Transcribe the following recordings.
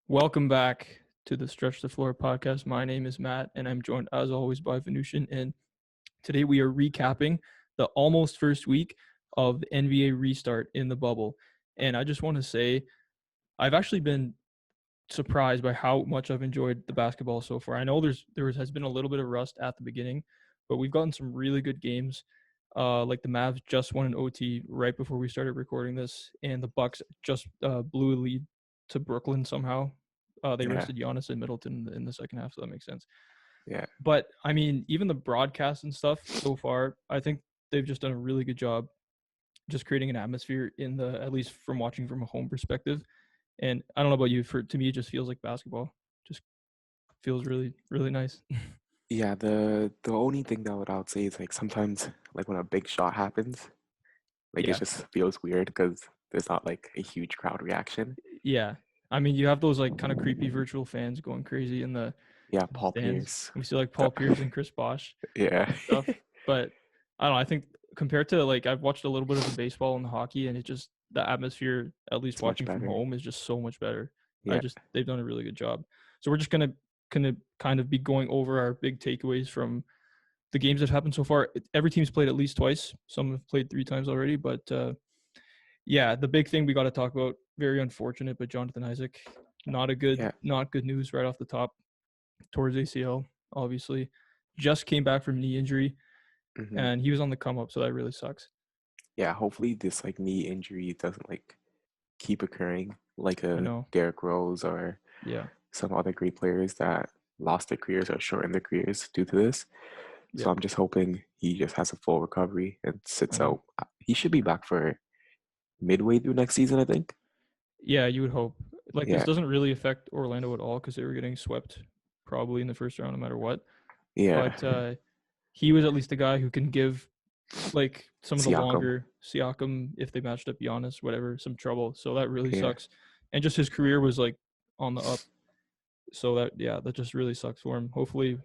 Welcome back to the Stretch the Floor podcast. My name is Matt, and I'm joined as always by Venush. And today we are recapping the almost first week of the NBA restart in the bubble. And I just want to say, I've actually been surprised by how much I've enjoyed the basketball so far. I know there has been a little bit of rust at the beginning, but we've gotten some really good games. Like the Mavs just won an OT right before we started recording this, and the Bucks just blew a lead to Brooklyn somehow. They Yeah, rested Giannis and Middleton in the second half, so that makes sense. yeah, But I mean, even the broadcast and stuff so far, I think they've just done a really good job just creating an atmosphere in the, at least from watching from a home perspective. And I don't know about you, for to me it just feels like basketball. Just feels really, really nice. yeah. The only thing that I would say is like sometimes like when a big shot happens, like it Yeah. just feels weird because there's not like a huge crowd reaction. Yeah. I mean, you have those like kind of creepy virtual fans going crazy Yeah, in the Paul stands. Pierce. We see like the- Paul Pierce and Chris Bosh yeah, and stuff. But I don't know. I think compared to like I've watched a little bit of the baseball and the hockey, and it just the atmosphere, at least it's much watching from better. home, is just so much better. Yeah, They've done a really good job. So we're just gonna kind of be going over our big takeaways from the games that have happened so far. Every team's played at least twice. Some have played three times already, but yeah, the big thing we got to talk about. Very unfortunate, but Jonathan Isaac, yeah. not good news right off the top. Towards ACL, obviously, just came back from knee injury, hmm and he was on the come up, so that really sucks. Yeah, hopefully this like knee injury doesn't like keep occurring like I a know. Derrick Rose or Yeah, some other great players that lost their careers or shortened their careers due to this. yeah, So I'm just hoping he just has a full recovery and I sits know. out. He should be back for midway through next season, I think. Yeah, you would hope. Like this Yeah, doesn't really affect Orlando at all because they were getting swept probably in the first round no matter what. yeah. But he was at least a guy who can give like some of the Siakam. longer Siakam, if they matched up Giannis, whatever, some trouble. So that really Yeah. sucks. And just his career was like on the up. So that, yeah, that just really sucks for him. Hopefully,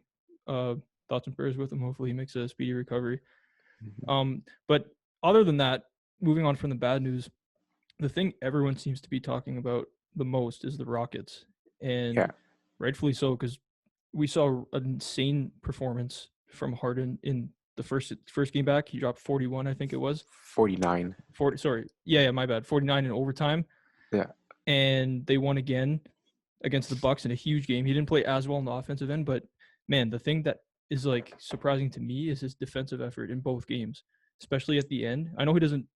uh, thoughts and prayers with him. Hopefully he makes a speedy recovery. Mhm. But other than that, moving on from the bad news, the thing everyone seems to be talking about the most is the Rockets, and Yeah. rightfully so because we saw an insane performance from Harden in the first game back. He dropped 41, I think it was. 49. 40, sorry, yeah, my bad. 49 in overtime, Yeah. and they won again against the Bucks in a huge game. He didn't play as well on the offensive end, but man, the thing that is like surprising to me is his defensive effort in both games, especially at the end. I know he doesn't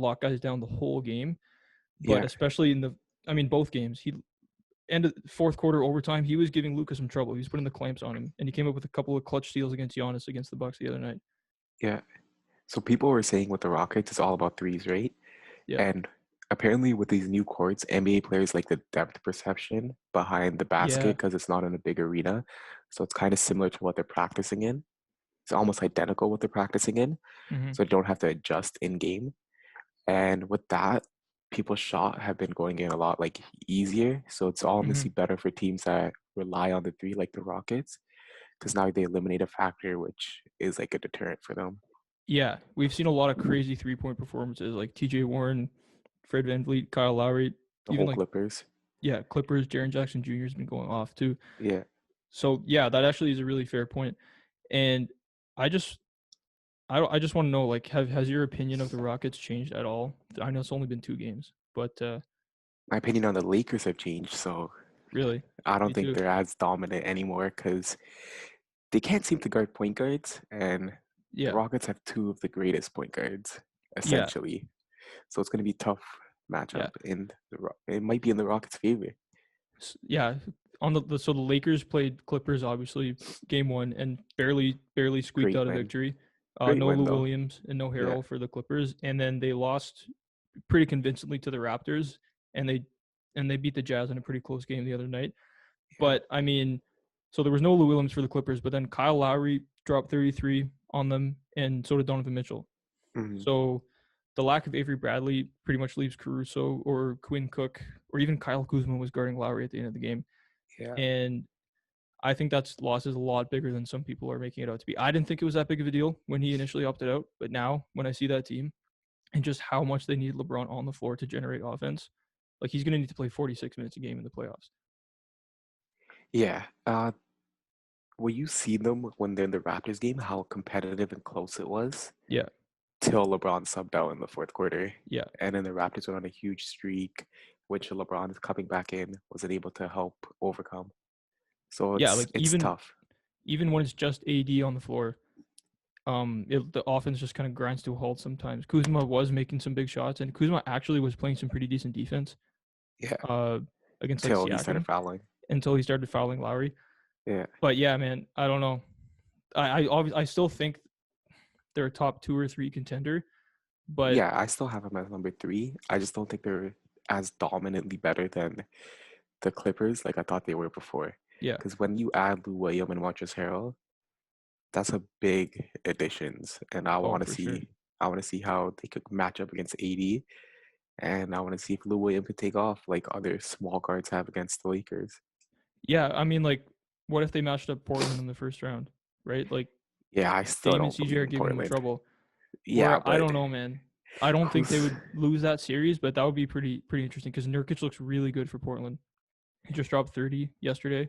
lock guys down the whole game, but Yeah. especially in the, I mean, both games, he ended fourth quarter overtime. He was giving Lucas some trouble. He was putting the clamps on him, and he came up with a couple of clutch steals against Giannis against the Bucks the other night. Yeah. So people were saying with the Rockets, it's all about threes, right? Yeah, And apparently with these new courts, NBA players like the depth perception behind the yeah, basket because it's not in a big arena. So it's kind of similar to what they're practicing in. It's almost identical what they're practicing in. hmm, So they don't have to adjust in game. And with that, people's shot have been going in a lot like easier. So it's hmm, honestly better for teams that rely on the three, like the Rockets, because now they eliminate a factor, which is like a deterrent for them. yeah. We've seen a lot of crazy 3-point performances like T.J. Warren, Fred VanVleet, Kyle Lowry, The even whole like, Clippers. yeah, Clippers. Jaren Jackson Jr. has been going off too. Yeah. So yeah, that actually is a really fair point. And I just I just want to know, like, has your opinion of the Rockets changed at all? I know it's only been two games, but My opinion on the Lakers have changed, so really, I don't me think too. they're as dominant anymore because they can't seem to guard point guards, and the Yeah, Rockets have two of the greatest point guards, yeah, essentially. So it's going to be a tough matchup yeah, it might be in the Rockets' favor. yeah. On so the Lakers played Clippers obviously game one and barely squeaked Great out a win. victory. Great No win Lou though. Williams and no Yeah. Harrell for the Clippers, and then they lost pretty convincingly to the Raptors, and they beat the Jazz in a pretty close game the other night. Yeah. But I mean, so there was no Lou Williams for the Clippers, but then Kyle Lowry dropped 33 on them, and so did Donovan Mitchell. hmm So the lack of Avery Bradley pretty much leaves Caruso or Quinn Cook or even Kyle Kuzma was guarding Lowry at the end of the game. Yeah. And I think that's loss is a lot bigger than some people are making it out to be. I didn't think it was that big of a deal when he initially opted out, but now when I see that team and just how much they need LeBron on the floor to generate offense, Like he's gonna need to play 46 minutes a game in the playoffs. Yeah. Will you see them when they're in the Raptors game, how competitive and close it was Yeah, till LeBron subbed out in the fourth quarter? yeah, And then the Raptors went on a huge streak, which LeBron is coming back in, wasn't able to help overcome. So yeah. it's Like it's tough. even when it's just AD on the floor, the offense just kind of grinds to a halt sometimes. Kuzma was making some big shots, and Kuzma actually was playing some pretty decent defense, Yeah. uh, against like Till he started Siakam fouling. until he started fouling Lowry. Yeah. But yeah, man, I don't know. I still think they're a top 2 or 3 contender, but Yeah, I still have him as number three. I just don't think they're as dominantly better than the Clippers like I thought they were before. yeah, Because when you add Lou William and Montrezl Harrell, that's a big additions, and oh for sure. I want to see how they could match up against AD, and I want to see if Lou William could take off like other small guards have against the Lakers. Yeah, I mean, like, what if they matched up Portland in the first round, right? Like, Yeah, I still Dame and don't CJ believe are in giving them Portland. trouble. Yeah, Where I but don't know, man. I don't think they who's would lose that series, but that would be pretty interesting because Nurkic looks really good for Portland. He just dropped 30 yesterday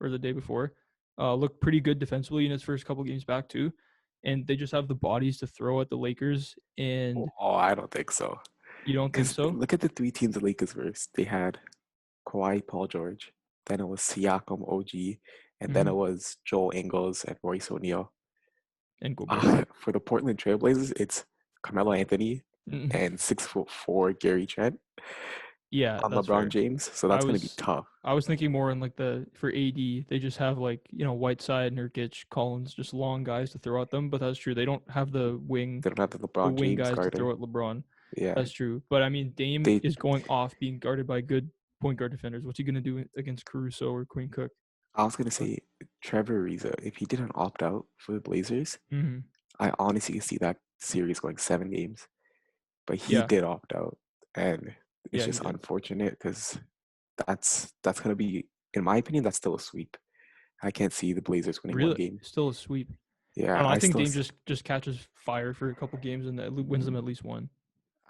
or the day before. Looked pretty good defensively in his first couple games back too, and they just have the bodies to throw at the Lakers. And oh, I don't think so. you don't think Because so? look at the three teams the Lakers versus. They had Kawhi, Paul George, then it was Siakam, OG, and then Mm-hmm. it was Joel Ingles and Royce O'Neal. And Gobert. For the Portland Trailblazers, it's Carmelo Anthony Mhm. and 6'4" Gary Trent Yeah, on that's LeBron fair. James. So I that's going to be was tough. I was thinking more in like the for AD, they just have like, Whiteside, Nurkic, Collins, just long guys to throw at them, but that's true. They don't have They don't have the the LeBron wing James guys to guarding. throw at LeBron. Yeah, That's true. But I mean, Dame they. is going off being guarded by good point guard defenders. What's he gonna do against Caruso or Quinn Cook? I was going to But say Trevor Ariza. If he didn't opt out for the Blazers, mhm. I honestly see that series going 7 games. But he Yeah, did opt out, and it's yeah, he just did. unfortunate because that's going to be, in my opinion, that's still a sweep. I can't see the Blazers winning one Really, game. still a sweep. I Yeah, don't know. I I think still, Dame just catches fire for a couple games and wins them at least one.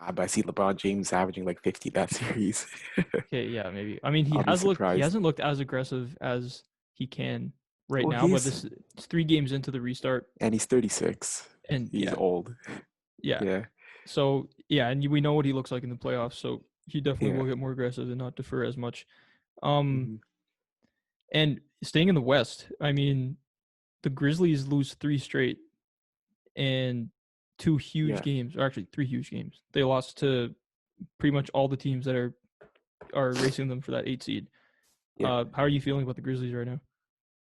but I see LeBron James averaging like 50 that series. Okay, yeah, maybe. I mean, I'll be he surprised. hasn't looked as aggressive as he can right Well, now, but he's this it's 3 games into the restart, and he's 36. and He's yeah, old. yeah. Yeah, So yeah, and we know what he looks like in the playoffs, so he definitely yeah. will get more aggressive and not defer as much. Um, Hmm. and staying in the West, I mean, the Grizzlies lose 3 straight and 2 huge Yeah, games, or actually 3 huge games. They lost to pretty much all the teams that are racing them for that 8 seed. yeah. How are you feeling about the Grizzlies right now?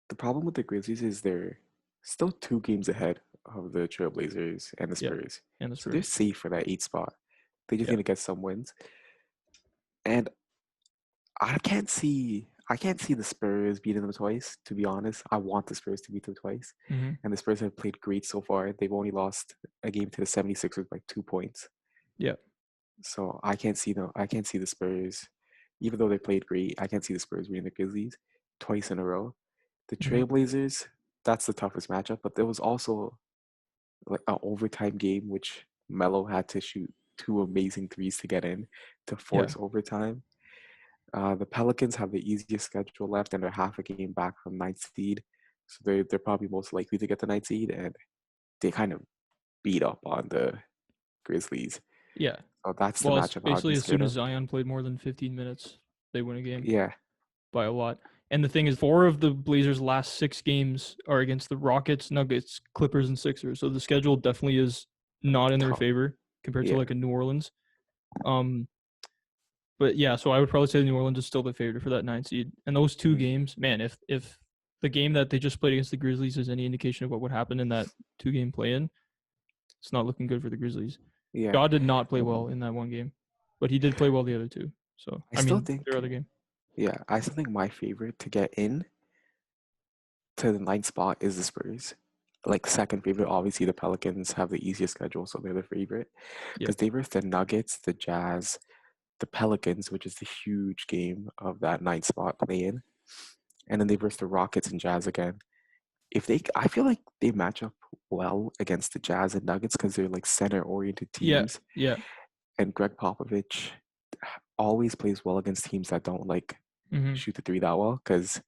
The problem with the Grizzlies is they're still 2 games ahead of the Trailblazers and the Yeah, Spurs, and the so they're Spurs. safe for that 8 spot. They just Yeah. need to get some wins, and I can't see the Spurs beating them twice, to be honest. I want the Spurs to beat them twice. Mm-hmm. And the Spurs have played great so far. They've only lost a game to the 76ers by 2 points. Yeah. So I can't see the Spurs, even though they played great, I can't see the Spurs beating the Grizzlies twice in a row. The Mm-hmm. Trailblazers, that's the toughest matchup, but there was also like an overtime game which Melo had to shoot 2 amazing threes to get in to Yeah. force overtime. The Pelicans have the easiest schedule left, and they're half a game back from ninth seed, so they're probably most likely to get the ninth seed, and they kind of beat up on the Grizzlies. Yeah. So that's the Well, it's matchup I would be basically as soon scared as of. Zion played more than 15 minutes, they win a game Yeah, by a lot. And the thing is, 4 of the Blazers' last 6 games are against the Rockets, Nuggets, Clippers, and Sixers. So the schedule definitely is not in their tough. favor compared to Yeah. like a New Orleans. Um, but yeah, so I would probably say New Orleans is still the favorite for that 9 seed. And those two Mhm. games, man, if the game that they just played against the Grizzlies is any indication of what would happen in that 2 game play-in, it's not looking good for the Grizzlies. Yeah. Ja did not play well in that one game, but he did play well the other two. So I I still mean, their think, other game. I still think my favorite to get in to the ninth spot is the Spurs. Like second favorite, obviously the Pelicans have the easiest schedule, so they're the favorite Yeah, because they versus the Nuggets, the Jazz, the Pelicans, which is the huge game of that ninth spot play in, and then they versus the Rockets and Jazz again. I feel like they match up well against the Jazz and Nuggets because they're like center oriented yeah, teams, yeah, and Greg Popovich. always plays well against teams that don't like Mm-hmm. shoot the three that well because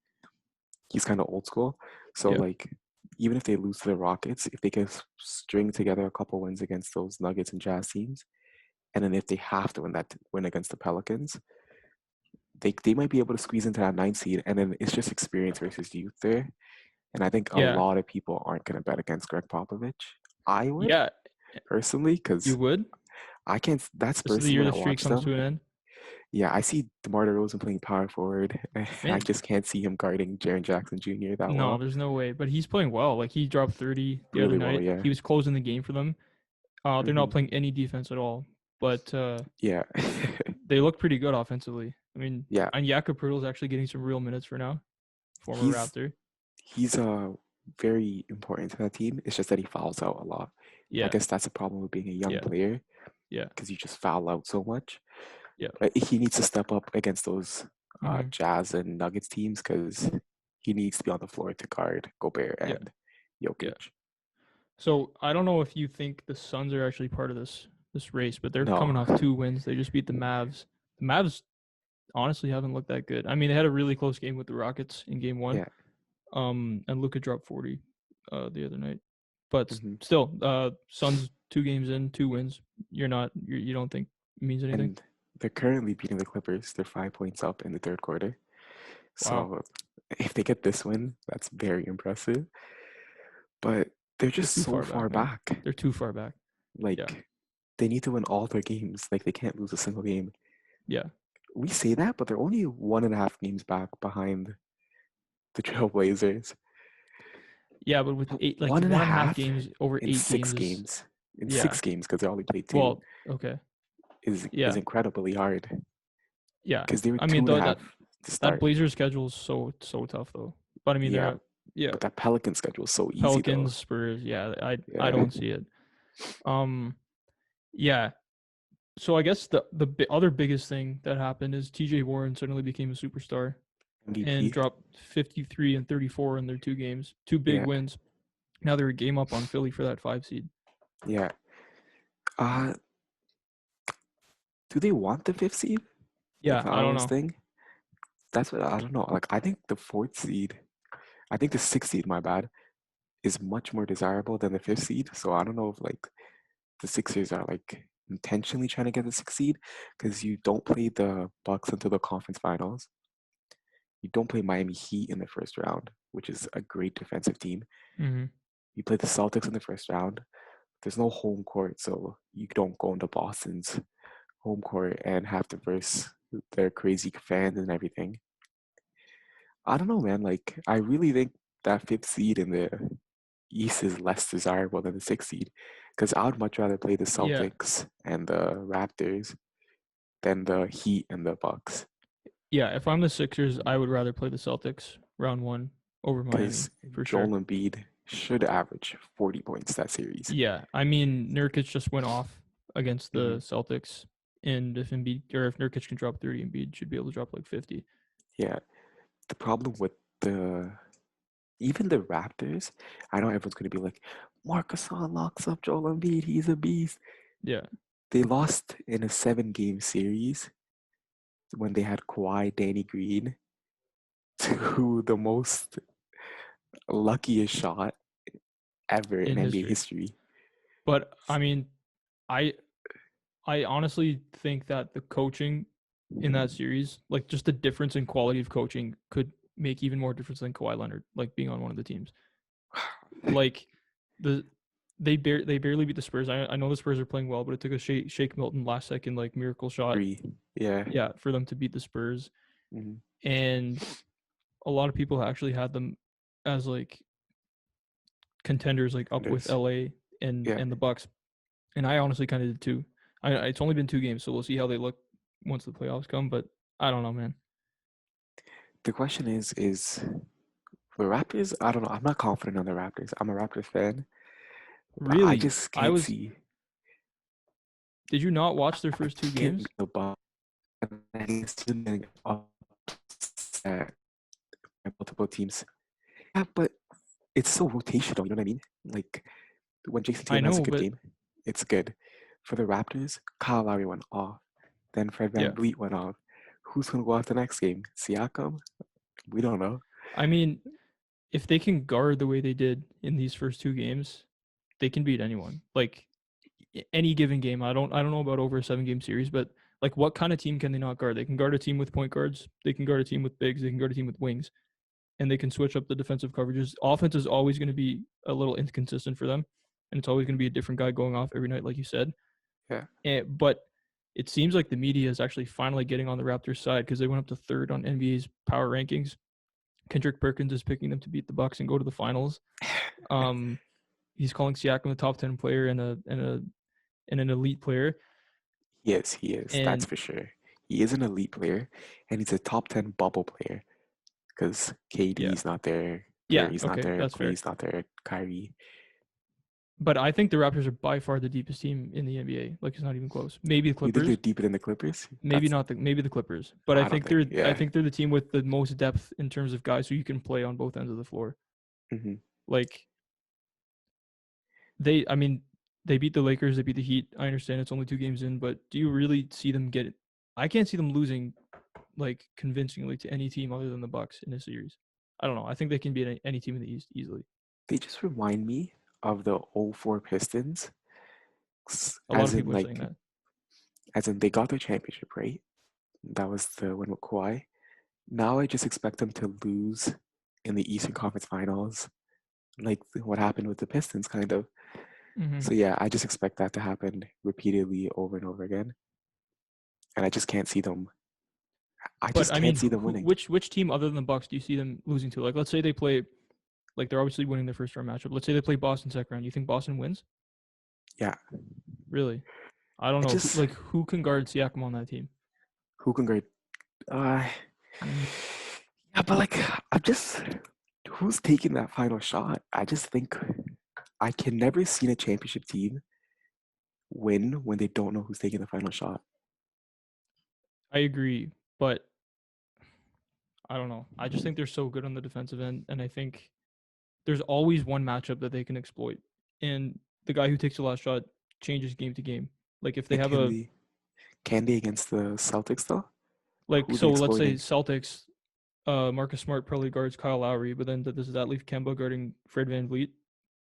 he's kind of old school. So Yeah. like even if they lose to the Rockets, if they can string together a couple wins against those Nuggets and Jazz teams, and then if they have to win against the Pelicans, they might be able to squeeze into that 9 seed, and then it's just experience versus youth there. And I think a Yeah. lot of people aren't going to bet against Greg Popovich. I would Yeah. personally, You because would? I can't. That This is Spurs the team year when I the streak watch comes to them, an end. yeah, I see DeMar DeRozan playing power forward. I Man, just can't see him guarding Jaren Jackson Jr. that no, well. there's no way. But he's playing well. Like he dropped 30 the other Really well, night. yeah. He was closing the game for them. They're not Hmm. playing any defense at all, but Yeah, they look pretty good offensively. I mean, yeah. and Jakob is actually getting some real minutes for now. Former He's Raptor. he's very important to that team. It's just that he fouls out a lot. I Yeah, guess that's a problem with being a young yeah, player yeah, because you just foul out so much. yeah. But he needs to step up against those Hmm. Jazz and Nuggets teams because he needs to be on the floor to guard Gobert Yeah, and yeah. Jokic. So I don't know if you think the Suns are actually part of this race, but they're No, coming off 2 wins. They just beat the Mavs. The Mavs honestly haven't looked that good. I mean, they had a really close game with the Rockets in game one. yeah. And Luka dropped 40 the other night. But Hmm. still, Suns 2 games in, 2 wins. You don't think it means anything? And they're currently beating the Clippers. They're 5 points up in the third quarter. Wow. So if they get this win, that's very impressive. But they're They're just too so far far back, man. back. They're too far back. Yeah. Like they need to win all their games. Like they can't lose a single game. Yeah. We say that, but they're only 1.5 games back behind the Trailblazers. Yeah, but with eight, like One and a 1.5 games half over in 8 games six is, games. In yeah. 6 games because they only played two Well, okay. is Yeah. incredibly hard. Yeah. Because they were I two mean, and a though half to that start. Blazers schedule is so tough though. But I mean, Yeah, yeah, but that Pelican schedule is so easy though. Pelicans, Spurs. Yeah, I Yeah, don't see it. Um, yeah. So I guess the other biggest thing that happened is T.J. Warren suddenly became a superstar and MVP. dropped 53 and 34 in their 2 games, two big Yeah, wins. Now they're a game up on Philly for that 5 seed. yeah. Uh, do they want the fifth seed? Yeah, If I I don't was know. thinking, that's what I don't know. Like I think the fourth seed, I think the sixth seed, my bad, is much more desirable than the fifth seed. So I don't know if like the Sixers are like intentionally trying to get the sixth seed because you don't play the Bucks until the conference finals. You don't play Miami Heat in the first round, which is a great defensive team. Hmm. You play the Celtics in the first round. There's no home court, so you don't go into Boston's home court and have to verse their crazy fans and everything. I don't know, man. Like, I really think that fifth seed in the East is less desirable than the sixth seed because I would much rather play the Yeah, Celtics and the Raptors than the Heat and the Bucks yeah. If I'm the Sixers, I would rather play the Celtics round one over Miami because for Joel sure. Embiid should average 40 points that series. Yeah, I mean Nurkic just went off against the Hmm. Celtics, and if Nurkic can drop 30, Embiid should be able to drop like 50. Yeah, the problem with the even the Raptors, I know everyone's going to be like, Marcus Gasol locks up Joel Embiid, he's a beast. Yeah, They lost in a 7 game series when they had Kawhi, Danny Green, to the most luckiest shot ever in in NBA history. history. But I mean, I I honestly think that the coaching in that series, like just the difference in quality of coaching, could make even more difference than Kawhi Leonard, like being on one of the teams. Like the they barely beat the Spurs. I know the Spurs are playing well, but it took a Shake Milton last second like miracle shot, Three. Yeah. yeah, for them to beat the Spurs. Hmm. And a lot of people actually had them as like contenders, like up with Contenders. LA and Yeah. the Bucks. And I honestly kind of did too. It's only been 2 games, so we'll see how they look once the playoffs come. But I don't know, man. The question is the Raptors, I don't know. I'm not confident on the Raptors. I'm a Raptors fan, but I Really, just I can't was. see Did you not watch their I first two can't games? the Bucks and still getting upset by multiple teams. Yeah, but it's so rotational, you know what I mean? Like when Jason I Tatum has a know, good but game, it's good. For the Raptors, Kyle Lowry went off. Then Fred Yeah. VanVleet went off. Who's gonna go out the next game? Siakam? We don't know. I mean, if they can guard the way they did in these first two games, they can beat anyone. Like any given game. I don't know about over a 7 game series, but like what kind of team can they not guard? They can guard a team with point guards, they can guard a team with bigs, they can guard a team with wings, and they can switch up the defensive coverages. Offense is always going to be a little inconsistent for them, and it's always going to be a different guy going off every night, like you said. Yeah. But it seems like the media is actually finally getting on the Raptors side because they went up to third on NBA's power rankings. Kendrick Perkins is picking them to beat the Bucks and go to the finals. He's calling Siakam a top 10 player and an elite player. Yes, he is. That's And for sure. He is an elite player, and he's a top 10 bubble player because yeah, KD's not there, yeah, Curry's not okay, there, that's fair. Clay's not there, Kyrie. But I think the Raptors are by far the deepest team in the NBA. Like it's not even close. Maybe the You think they're Clippers, deeper than the Clippers? maybe That's not maybe the Clippers. But I don't think. I Yeah. think they're the team with the most depth in terms of guys who you can play on both ends of the floor. Hmm. Like I mean, they beat the Lakers, they beat the Heat. I understand it's only 2 games in, but do you really see them get it? I can't see them losing like convincingly to any team other than the Bucks in a series. I don't know. I think they can beat any team in the East easily. They just remind me of the '04 Pistons, A lot of people are saying that. as in they got their championship, right? That was the one with Kawhi. Now I just expect them to lose in the Eastern Conference Finals, like what happened with the Pistons, kind of. Mm-hmm. So yeah, I just expect that to happen repeatedly over and over again, and I just can't see them. I But just I can't mean, see them winning. which team other than the Bucks do you see them losing to? Like, let's say they play, like they're obviously winning their first round matchup. Let's say they play Boston second round. You think Boston wins? Yeah, Really? I don't I know. just Like, who can guard Siakam on that team? who can guard? Uh, Mm. yeah, but like I'm just who's taking that final shot? I just think I can never see a championship team win when they don't know who's taking the final shot. I agree, but I don't know. I just think they're so good on the defensive end, and I think there's always one matchup that they can exploit. And the guy who takes the last shot changes game to game. Like if they And have a can they against the Celtics though? like Who are they so let's say exploiting? Celtics, Marcus Smart probably guards Kyle Lowry, but then does that leave Kemba guarding Fred VanVleet?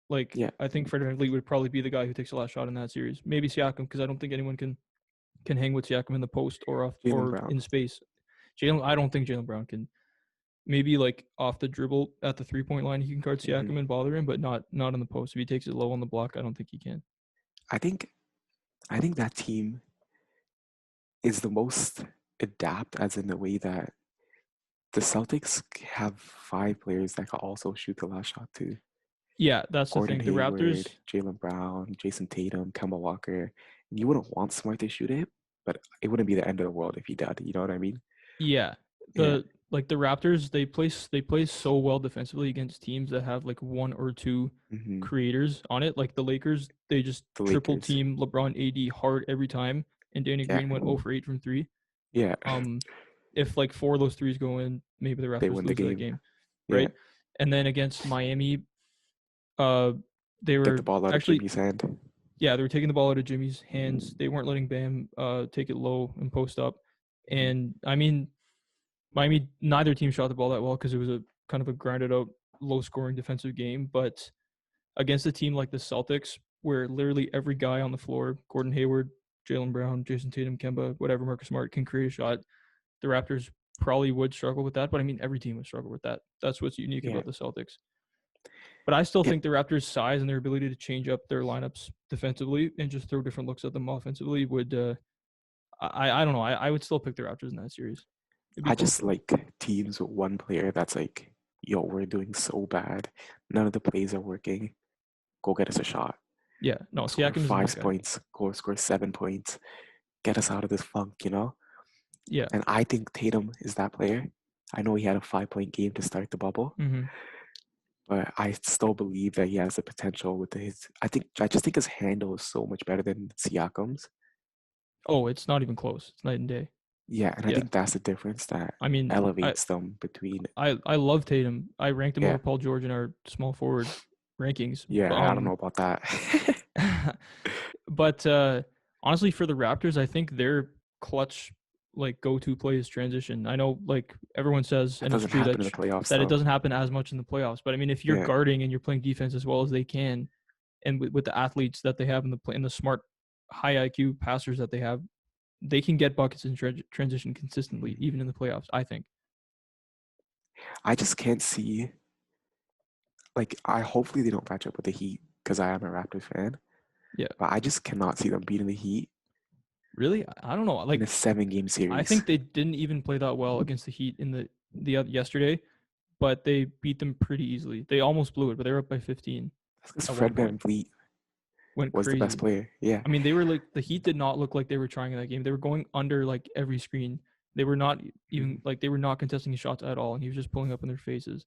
Like Yeah, I think Fred VanVleet would probably be the guy who takes the last shot in that series. Maybe Siakam because I don't think anyone can hang with Siakam in the post or off Jalen or Brown. in space. I don't think Jaylen Brown can. Maybe like off the dribble at the 3 point line, he can guard Hmm. Siakam and bother him, but not on the post. If he takes it low on the block, I don't think he can. I think I think that team is the most adapt, as in the way that the Celtics have 5 players that can also shoot the last shot too. Yeah, that's the Gordon thing. The Hayward, Raptors, Jalen Brown, Jason Tatum, Kemba Walker. And you wouldn't want Smart to shoot it, but it wouldn't be the end of the world if he did. You know what I mean? yeah, Yeah. the Raptors, they play so well defensively against teams that have like one or two Hmm. creators on it. Like the Lakers, they just The triple Lakers. team LeBron AD hard every time, and Danny Yeah. Green went 0 for 8 from three. Yeah. Um, if like 4 of those threes go in, maybe the They Raptors win the lose that game. game, Yeah. right? And then against Miami, uh, they Get the were ball out of actually Jimmy's hand. yeah, they were taking the ball out of Jimmy's hands. They weren't letting Bam take it low and post up. Mhm. And I mean, Miami, neither team shot the ball that well because it was a kind of a grinded out, low scoring defensive game. But against a team like the Celtics, where literally every guy on the floor, Gordon Hayward, Jaylen Brown, Jason Tatum, Kemba, whatever, Marcus Smart can create a shot, the Raptors probably would struggle with that. But I mean, every team would struggle with that. That's what's unique Yeah. about the Celtics. But I still Yeah. think the Raptors' size and their ability to change up their lineups defensively and just throw different looks at them offensively would. I don't know. I would still pick the Raptors in that series. It'd be I close just though. like teams with one player that's like, yo, we're doing so bad. None of the plays are working. Go get us a shot. Yeah. No, Score Siakam isn't that 5 guy. points. Go score 7 points. Get us out of this funk, you know? Yeah. And I think Tatum is that player. I know he had a 5 point game to start the bubble, Mm-hmm. but I still believe that he has the potential with his. I just think his handle is so much better than Siakam's. Oh, it's not even close. It's night and day. Yeah, and I Yeah. think that's the difference that I mean, elevates them between. I love Tatum. I ranked him Yeah, over Paul George in our small forward rankings. yeah. I don't know about that. But honestly, for the Raptors, I think they're clutch like go-to plays transition. I know like everyone says, That and it's doesn't true happen in the playoffs, that it though. doesn't happen as much in the playoffs. But I mean, if you're Yeah, guarding and you're playing defense as well as they can, and with the athletes that they have in the smart, high IQ passers that they can get buckets in transition consistently, even in the playoffs. I think. I just can't see. Like, I hopefully they don't match up with the Heat because I am a Raptors fan, Yeah. but I just cannot see them beating the Heat Really, I don't know. in a Like, 7-game I series. think they didn't even play that well against the Heat in the yesterday, but they beat them pretty easily. They almost blew it, but they were up by 15 That's because at one Fred point. Van Vliet Went was the best crazy. player. Yeah, I mean, they were like the Heat did not look like they were trying in that game. They were going under like every screen. They were not even Mhm. like they were not contesting his shots at all, and he was just pulling up in their faces.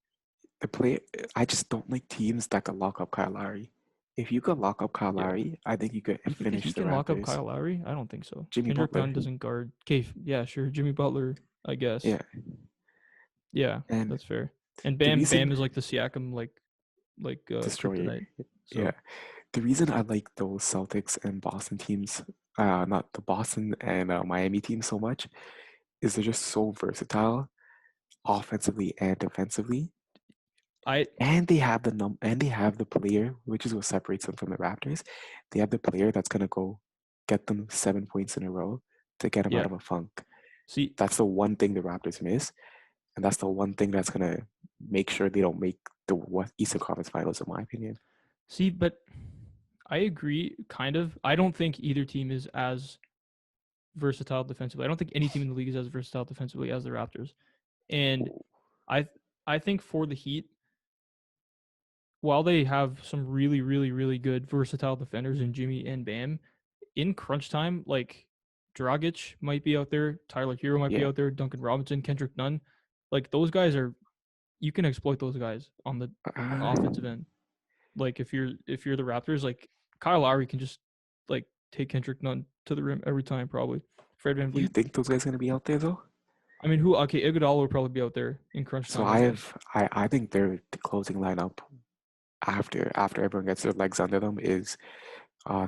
the play. I just don't like teams that can lock up Kyle Lowry. If you could lock up Kyle Yeah, Lowry, I think you could you think he finish the can lock up Raptors. Kyle Lowry? I don't think so. Jimmy Kendrick Butler. Nunn doesn't guard. Okay, yeah, sure. Jimmy Butler, I guess. Yeah, Yeah, and that's fair. And the Bam reason is like the Siakam destroyer. kryptonite. Yeah, So the reason I like those Celtics and Boston teams, not the Boston and Miami teams so much, is they're just so versatile, offensively and defensively, I and they have the player, which is what separates them from the Raptors. They have the player that's gonna go get them 7 points in a row to get them out yeah. of a funk. See That's the one thing the Raptors miss, and that's the one thing that's gonna make sure they don't make the Eastern Conference Finals, in my opinion. but I agree kind of. I don't think either team is as versatile defensively. I don't think any team in the league is as versatile defensively as the Raptors. And I I think for the Heat, while they have some really, really, really good versatile defenders in Jimmy and Bam, in crunch time, like Dragic might be out there, Tyler Hero might be Yeah, out there, Duncan Robinson, Kendrick Nunn. Like those guys are you can exploit those guys on the uh, offensive end. Like if you're the Raptors, like Kyle Lowry can just like take Kendrick Nunn to the rim every time probably. Fred Van you Vliet. think those guys are gonna be out there though? I mean, who? Okay, Iguodala will probably be out there in crunch So time, I think. I think their the closing lineup after everyone gets their legs under them is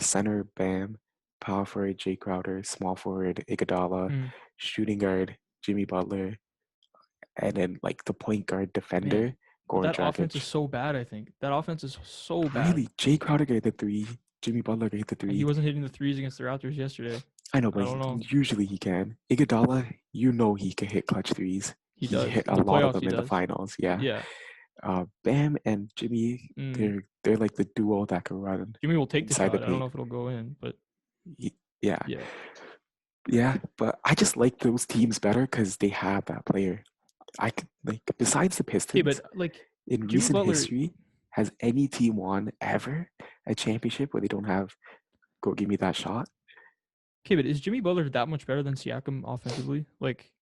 center Bam, power forward Jay Crowder, small forward Iguodala, Mm, shooting guard Jimmy Butler, and then like the point guard man, defender but Goran that offense is Dragic. so bad. I think that offense is so bad. Really, Jay Crowder get the three, Jimmy Butler get the He three. wasn't hitting the threes against the Raptors yesterday. I know, I but don't know. usually he can. Iguodala, you know he can hit clutch threes. He He does hit in a the lot of playoffs. them He in the does. finals. Yeah. Yeah. Bam and Jimmy, Mm. they're like the duo that can run Jimmy will take the inside the shot. I don't know paint. if it'll go in, but Yeah, yeah. yeah. But I just like those teams better because they have that player. I could like besides the Okay, Pistons but like in Jimmy recent Butler. history, has any team won ever a championship where they don't have go give me that shot? Okay, but is Jimmy Butler that much better than Siakam offensively? Like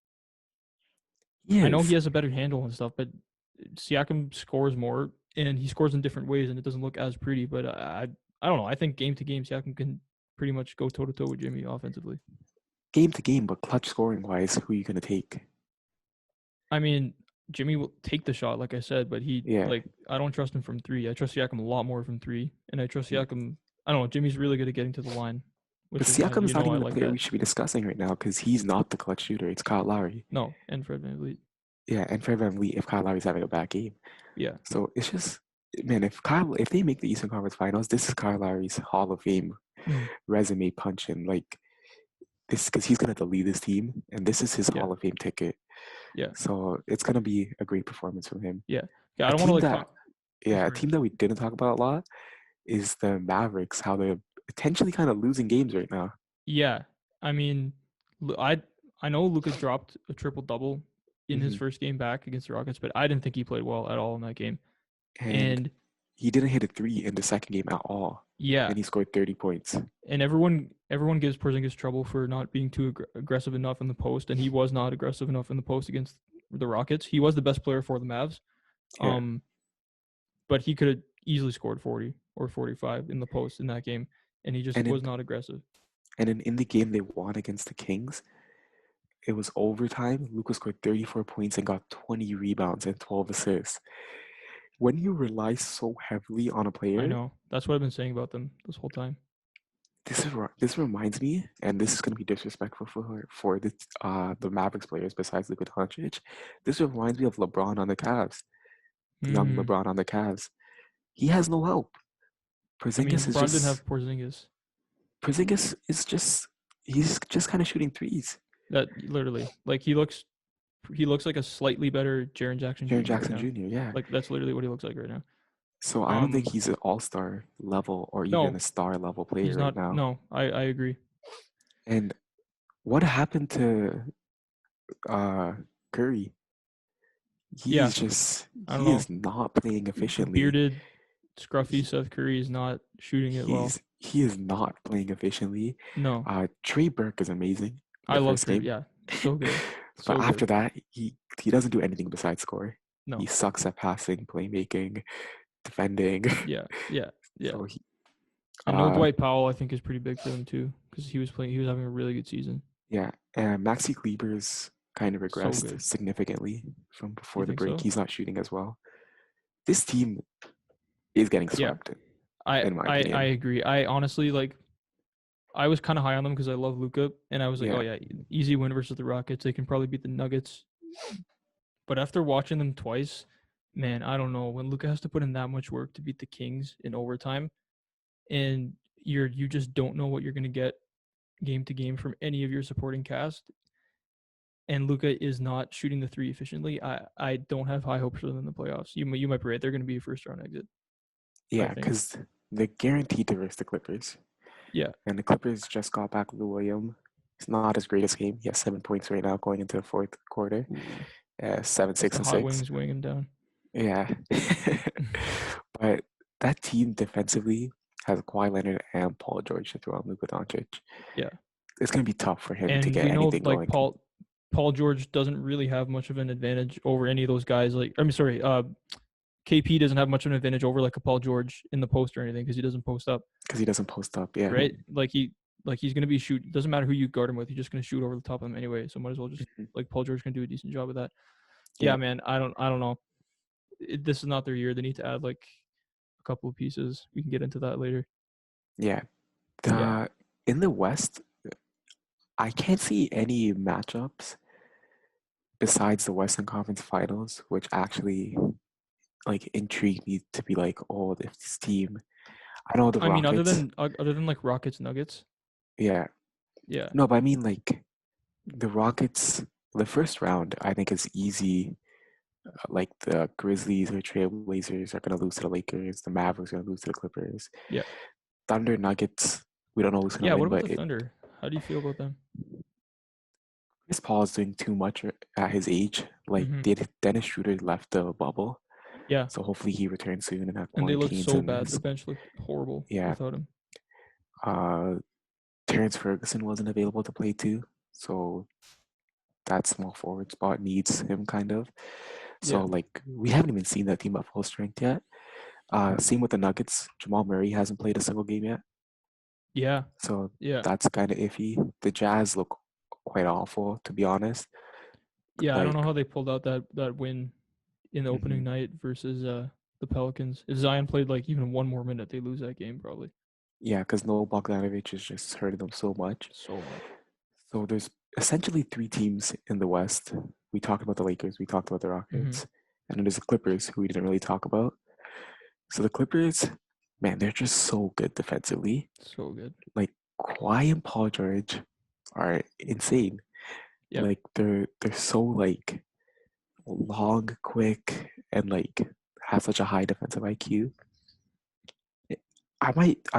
He I know he is has a better handle and stuff, but Siakam scores more and he scores in different ways and it doesn't look as pretty. But I don't know. I think game to game, Siakam can pretty much go toe to toe with Jimmy offensively. game to game, but clutch scoring wise, who are you gonna take? I mean, Jimmy will take the shot, like I said, but Yeah, I don't trust him from three. I trust Siakam a lot more from three, and I trust Siakam. I don't know. Jimmy's really good at getting to the line, but which is Siakam is not I even the like player we that. should be discussing right now because he's not the clutch shooter. It's Kyle Lowry. No, and Fred VanVleet. Yeah, and Fred VanVleet if Kyle Lowry's having a bad game. Yeah. So it's just man, if they make the Eastern Conference Finals, this is Kyle Lowry's Hall of Fame Mm, resume punching. Like this because he's gonna lead this team, and this is his yeah. Hall of Fame ticket. Yeah. So it's gonna be a great performance from him. Yeah. Yeah. I A don't want to team like that, talk. Oh, yeah, a sorry. team that we didn't talk about a lot is the Mavericks. How they're potentially kind of losing games right now. Yeah. I mean, I know Luca dropped a triple double in his Hmm. first game back against the Rockets, but I didn't think he played well at all in that game. And And he didn't hit a three in the second game at all, yeah, and he scored 30 points. and everyone gives Porzingis trouble for not being too aggressive enough in the post, and he was not aggressive enough in the post against the Rockets. He was the best player for the Mavs, Yeah, but he could have easily scored 40 or 45 in the post in that game, and he just and was not aggressive. in the game they won against the Kings, it was overtime. Lucas scored 34 points and got 20 rebounds and 12 assists. When you rely so heavily on a I player, know. That's what I've been saying about them this whole time. This reminds me, and this is going to be disrespectful for the Mavericks players besides Luka Doncic. This reminds me of LeBron on the Cavs, young Hmm. LeBron on the Cavs. He has no help. I mean, Porzingis is LeBron didn't just have Porzingis. Porzingis is just he's just kind of shooting threes. That literally, like he looks like a slightly better Jaren Jackson Jaren Jr. right Jackson now. Jr. Yeah. Like that's literally what he looks like right now. So I don't think Um, he's an all-star level or even no, a star level player he's right not. now. No, I agree. And what happened to uh Curry? Yeah, I don't He know. is not playing efficiently. Bearded, scruffy He, Seth Curry is not shooting it well. he is not playing efficiently. No, Trey Burke is amazing in I the love first Trey. game, Yeah, so good, but so after good. that, he doesn't do anything besides score. He No, sucks at passing, playmaking, defending. yeah, yeah, yeah. So he, And no uh, Dwight Powell, I think, is pretty big for them too because he was playing. He was having a really good season. yeah, and Maxi Kleber's kind of So regressed good. significantly from You before the think break. so? He's not shooting as well. This team is getting Yeah, swept, I in my I I opinion. agree. I honestly like. I was kind of high on them because I love Luca, and I was like, oh Yeah, yeah, easy win versus the Rockets. They can probably beat the Nuggets. But after watching them twice, man, I don't know. When Luca has to put in that much work to beat the Kings in overtime, and you just don't know what you're gonna get game to game from any of your supporting cast, and Luca is not shooting the three efficiently, I don't have high hopes for them in the playoffs. You might be right. They're gonna be a first round exit, I yeah, think. because they're guaranteed to verse the Clippers. Yeah. And the Clippers just got back Lou Williams. It's not his greatest game. He has 7 points right now going into the fourth quarter. Ooh, Seven, that's six, the and hot six. wings weighing him down. Yeah. But that team defensively has Kawhi Leonard and Paul George to throw on Luka Doncic. Yeah. It's going to be tough for him to And get we know anything like going. Paul George doesn't really have much of an advantage over any of those guys. Like I mean, sorry, KP doesn't have much of an advantage over like a Paul George in the post or anything because he doesn't post up, Because he doesn't post up. Yeah. right? Like he's gonna be shoot. Doesn't matter who you guard him with, he's just gonna shoot over the top of him anyway. So might as well just Mhm. like Paul George can do a decent job of that. Yeah, Yeah. man. I don't know. This is not their year. They need to add like a couple of pieces. We can get into that later. Yeah. Yeah. In the West, I can't see any matchups besides the Western Conference Finals, which actually like intrigue me to be like, oh, this team. I know the I mean, Rockets. other than like Rockets Nuggets. Yeah. Yeah. No, but I mean like the Rockets. The first round, I think, is easy. Like the Grizzlies or Trailblazers are gonna lose to the Lakers. The Mavericks are gonna lose to the Clippers. Yeah. Thunder Nuggets. We don't know who's gonna Yeah. What win, about but the Thunder? How do you feel about them? Chris Paul is doing too much at his age. Like Mm-hmm. Dennis Schroeder left the bubble, Yeah. so hopefully he returns soon and have And they looked quarantines so and bad. The his bench looked horrible yeah. without him. Uh, Terrence Ferguson wasn't available to play too, so that small forward spot needs him kind of. Yeah. So like we haven't even seen that team at full strength yet. Same with the Nuggets. Jamal Murray hasn't played a single game yet, Yeah. so Yeah. that's kind of iffy. The Jazz look quite awful, to be honest. Yeah. I don't know Like, how they pulled out that win in the mhm. opening night versus the Pelicans. If Zion played like even one more minute, they lose that game probably. Yeah, because Noah Bogdanovich is just hurting them so much. So much. So there's essentially three teams in the West. We talked about the Lakers, we talked about the Mm-hmm. Rockets, and then there's the Clippers, who we didn't really talk about. So the Clippers, man, they're just so good defensively. So good. Like Kawhi and Paul George are insane. Yeah. Like they're so like long, quick, and like have such a high defensive IQ. I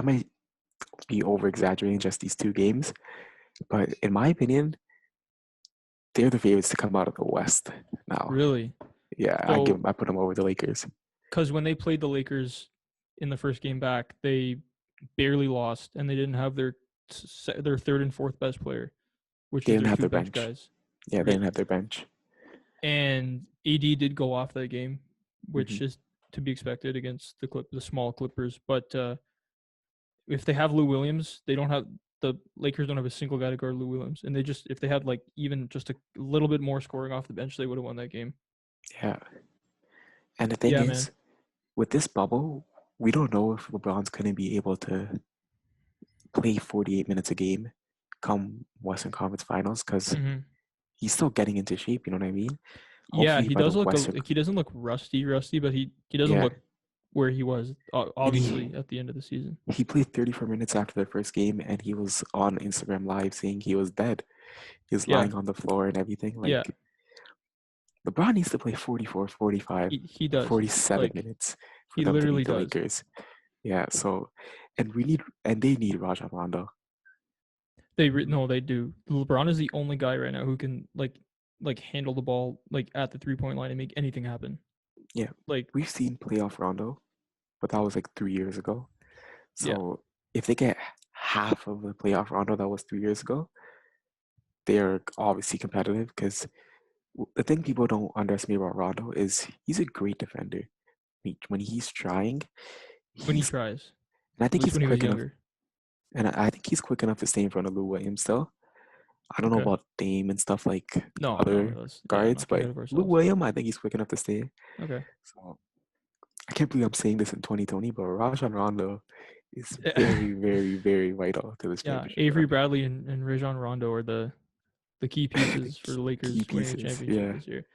might be over exaggerating just these two games, but in my opinion, they're the favorites to come out of the West now. Really. Yeah, So, I put them over the Lakers. because when they played the Lakers in the first game back, they barely lost, and they didn't have their third and fourth best player, which They is didn't their have two their bench bench. guys, Yeah, they right? didn't have their bench. And AD did go off that game, Hmm. which is to be expected against the small Clippers. But if they have Lou Williams, they don't have the Lakers don't have a single guy to guard Lou Williams, and they just if they had like even just a little bit more scoring off the bench, they would have won that game. Yeah, and the thing Yeah, man. is, with this bubble, we don't know if LeBron's going to be able to play 48 minutes a game come Western Conference Finals because Hmm. he's still getting into shape. You know what I mean? Yeah, Hopefully he by the does look Western, like he doesn't look rusty, but he doesn't yeah, look where he was and obviously at the end of the season. he played 34 minutes after the first game, and he was on Instagram Live saying he was dead. He was Yeah, lying on the floor and everything. yeah, Like LeBron needs to play 44, 45, he does. 47 Like minutes for he them to literally beat the does. Lakers. Yeah, so and they need Rajon Rondo. No, they do. LeBron is the only guy right now who can like handle the ball like at the 3 point line and make anything happen. Yeah, Like we've seen playoff Rondo, but that was like 3 years ago. yeah, So if they get half of the playoff Rondo that was 3 years ago, they're obviously competitive because the thing people don't underestimate about Rondo is he's a great defender. When he's trying, when he he's tries. and I At think least he's when he was quick enough, younger. and I think he's quick enough to stay in front of Lou Williams still. I don't know Okay. about Dame and stuff like No, other that's yeah. guards, Not get but ahead of Lou ourselves. Williams, I think he's quick enough to stay. Okay. So I can't believe I'm saying this in 2020, but Rajon Rondo is very, very, very vital to this Yeah, championship Avery run. Bradley and Rajon Rondo are the key The pieces for the key Lakers winning the pieces, championship yeah, this year.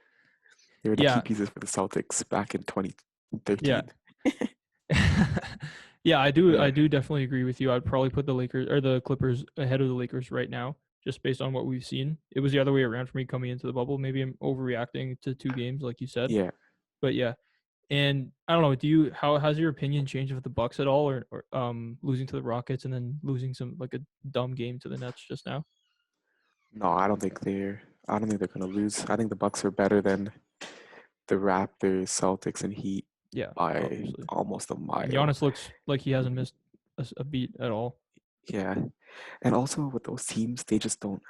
they were the key Yeah, pieces for the Celtics back in yeah. 2013. Yeah, But I yeah, do definitely agree with you. I'd probably put the Lakers or the Clippers ahead of the Lakers right now, just based on what we've seen. It was the other way around for me coming into the bubble. Maybe I'm overreacting to 2 games, like you said. yeah, But yeah. And I don't know, how has your opinion changed with the Bucks at all or losing to the Rockets and then losing some like a dumb game to the Nets just now? no, I don't think they're gonna lose. I think the Bucks are better than the Raptors, Celtics, and Heat Yeah, by obviously. almost a And mile. Giannis looks like he hasn't missed a beat at all. Yeah, and also with those teams, they just don't.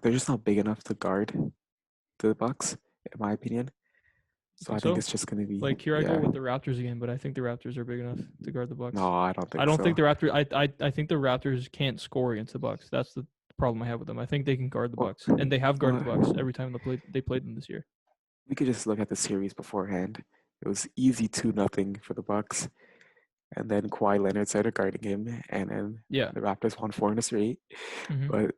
They're just not big enough to guard the Bucks, in my opinion. You So think I think so? it's just gonna be, Like here I go yeah. with the Raptors again, but I think the Raptors are big enough to guard the Bucks. No, I don't I think don't think so. the Raptors. I think the Raptors can't score against the Bucks. That's the problem I have with them. I think they can guard the Well, Bucks, and they have guarded the Bucks well, every time they played them this year. we could just look at the series beforehand. It was easy 2-0 for the Bucks, and then Kawhi Leonard started guarding him, and then Yeah. the Raptors won 4 in a straight. Hmm. But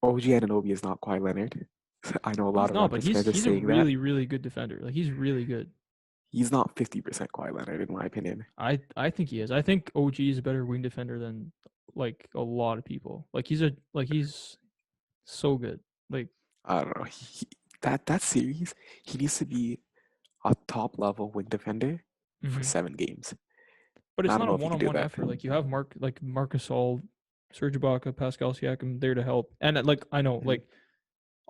OG Anunoby is not Kawhi Leonard. I know a lot He's of not, but Raptors fans are he's a saying that. really good defender. Like he's really good. He's not 50% Kawhi Leonard, in my opinion. I think he is. I think OG is a better wing defender than like a lot of people. He's so good. Like I don't know. That series, he needs to be a top level wing defender for hmm 7 games. but And it's I don't not a know if he can do one-on-one that. effort. Like you have Marcus All, Serge Ibaka, Pascal Siakam there to help. And like I know, Mhm. like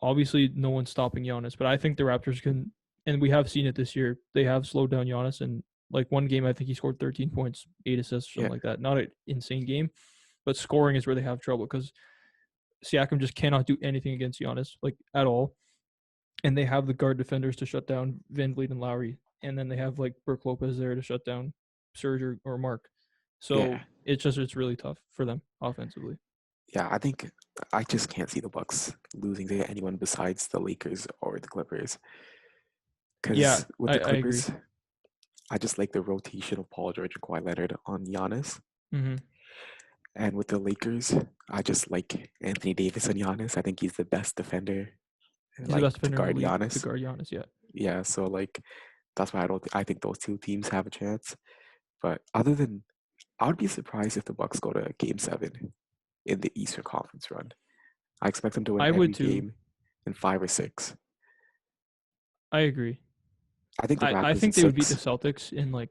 obviously no one's stopping Giannis, but I think the Raptors can, and we have seen it this year. They have slowed down Giannis, and like one game I think he scored 13 points, 8 assists, or Yeah, something like that. Not an insane game, but scoring is where they have trouble because Siakam just cannot do anything against Giannis like at all. And they have the guard defenders to shut down Van Vliet and Lowry, and then they have like Brooke Lopez there to shut down Serge or Mark. So yeah, it's really tough for them offensively. yeah. I think I just can't see the Bucks losing to anyone besides the Lakers or the Clippers. Yeah, Because with the I agree. Clippers, I just like the rotation of Paul George and Kawhi Leonard on Giannis. Mm-hmm. And with the Lakers, I just like Anthony Davis and Giannis. I think he's the best defender, He's the like best to defender in the guard league to Giannis. guard Giannis. Yeah, Yeah, so like that's why I think those 2 teams have a chance. But other than, I would be surprised if the Bucks go to Game 7 in the Eastern Conference run. I expect them to win I would every too. game in 5 or 6. I agree. I think the I Raptors in think they would beat the 6. Celtics in like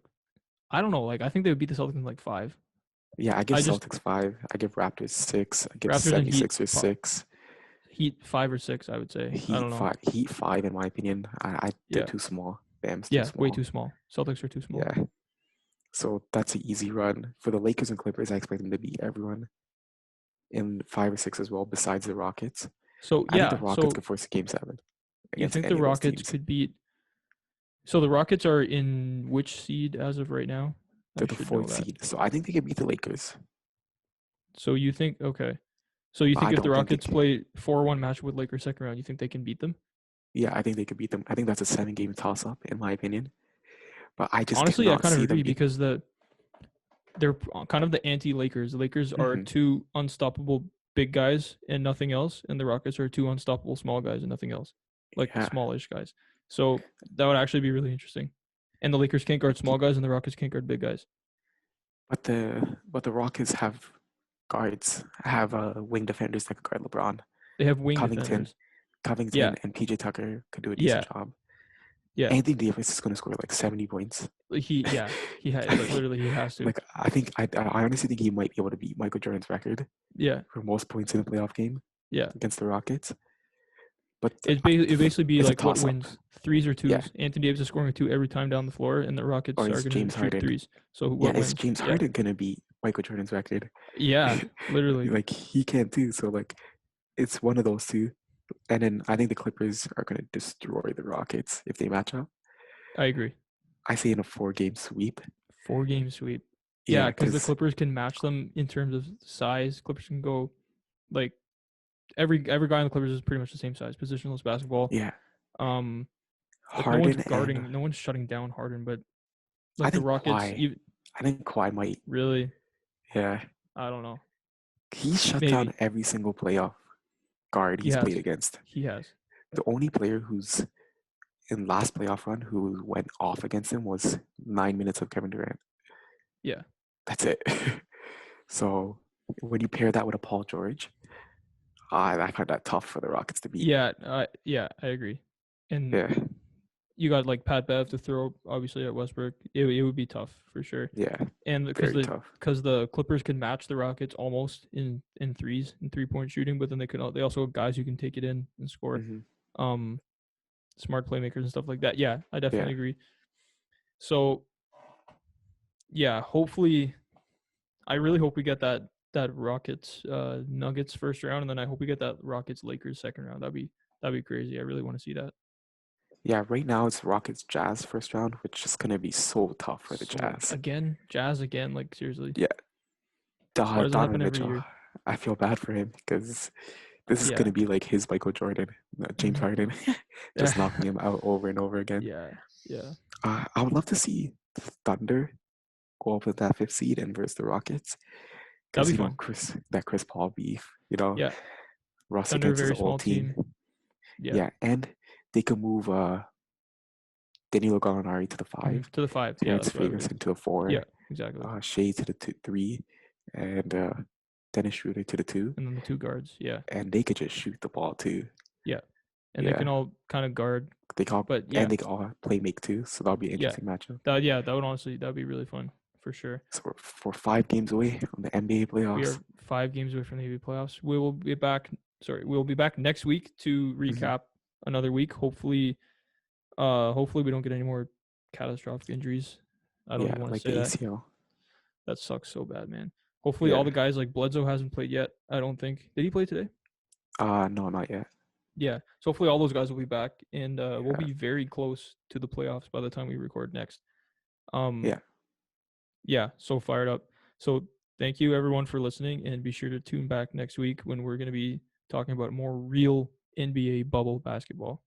I don't know. Like I think they would beat the Celtics in like 5. Yeah, I give I just Celtics 5. I give Raptors 6. I give Raptors and Heat 76ers 6. Heat 5 or 6. I would say. I Heat don't know. 5. Heat 5 in my opinion. They're Yeah, too small. Bam's too yeah, way small. too small. Celtics are too small. Yeah. So that's an easy run. For the Lakers and Clippers, I expect them to beat everyone in 5 or 6 as well, besides the Rockets. So I think the yeah, Rockets so could force a Game 7 you against think the any of those Rockets teams. could beat? So the Rockets are in which seed as of right now? They're I the should know fourth that. seed. So I think they can beat the Lakers. So you think okay? So you But think I if the don't think they Rockets can. play 4-1 match with Lakers second round, you think they can beat them? Yeah, I think they could beat them. I think that's a 7 game toss up, in my opinion. But I just Honestly, I cannot kind of see them agree beat. because they're kind of the anti-Lakers. The Lakers are Hmm. two unstoppable big guys and nothing else, and the Rockets are two unstoppable small guys and nothing else, like Yeah, smallish guys. So that would actually be really interesting. And the Lakers can't guard small guys, and the Rockets can't guard big guys. but the Rockets have guards, have wing defenders that could guard LeBron. They have wing Covington, defenders. Covington, Yeah, and PJ Tucker could do a yeah, decent job. yeah. Anthony Davis is going to score like 70 points. Literally he has to. Like I honestly think he might be able to beat Michael Jordan's record Yeah, for most points in a playoff game yeah. against the Rockets. But It basically be it's a like what toss up. wins, threes or Yeah, twos. Anthony Davis is scoring a two every time down the floor, and the Rockets or are is going to James shoot Harden? threes. So Yeah, what is wins? James Yeah, Harden gonna beat Michael Jordan's record? yeah. Literally, Like he can too. So like, it's one of those two. And then I think the Clippers are gonna destroy the Rockets if they match up. I agree. I say in a 4-game sweep. 4-game sweep. Yeah, Yeah, because the because Clippers can match them in terms of size. Clippers can go like every guy on the Clippers is pretty much the same size. Positionless basketball. yeah, Like no one's Harden and guarding, no one's shutting down Harden, but I like the think Rockets, Kawhi. I think Kawhi might. really, Yeah, I don't know. he shut down Maybe every single playoff guard he he's played has. against. He has. The only player who's in last playoff run who went off against him was 9 minutes of Kevin Durant. Yeah. That's it. So when you pair that with a Paul George, I find that tough for the Rockets to beat. Yeah. I agree. And Yeah, you got like Pat Bev to throw, obviously at Westbrook. It would be tough for sure. yeah, And very tough. because the Clippers can match the Rockets almost in threes in 3-point shooting, but then they also have guys who can take it in and score. Hmm. Smart playmakers and stuff like that. Yeah, I Yeah, definitely agree. So yeah, hopefully, I really hope we get that Rockets Nuggets first round, and then I hope we get that Rockets Lakers second round. That'd be crazy. I really want to see that. yeah. Right now it's Rockets Jazz first round, which is gonna be so tough for the So Jazz. again, Jazz again. Like seriously, Yeah, why does it Donovan happen every Mitchell. year? I feel bad for him because this is Yeah. gonna be like his Michael Jordan, James Mhm. Harden, just knocking him out over and over again. Yeah, yeah. I would love to see the Thunder go up with that 5th seed and versus the Rockets That'd because be fun. Chris Paul beef. Yeah, Russ Thunder, a against his very old small team. team. Yeah. Yeah, and they could move Danilo Gallinari to the 5, To the 5. Yeah, Terrence that's what I would do. Ferguson to the 4, Yeah, exactly. Shea to the 3, and Dennis Schroeder to the 2, And then the 2 guards. Yeah, and they could just shoot the ball too. yeah. And they can Yeah, all kind of guard. they can all, But yeah, and they can all play make too. So that'll be an yeah. interesting matchup. That would honestly, that'd be really fun for sure. So we're 5 games away from the NBA playoffs. We are 5 games away from the NBA playoffs. We will be back. We'll be back next week to recap another week. Hopefully we don't get any more catastrophic injuries. I don't even want to say that. ACL. That sucks so bad, man. Hopefully all the guys like Bledsoe hasn't played yet. I don't think. Did he play today? No, not yet. Yeah. So hopefully all those guys will be back, and we'll be very close to the playoffs by the time we record next. Yeah. So fired up. So thank you everyone for listening, and be sure to tune back next week when we're going to be talking about more real NBA bubble basketball.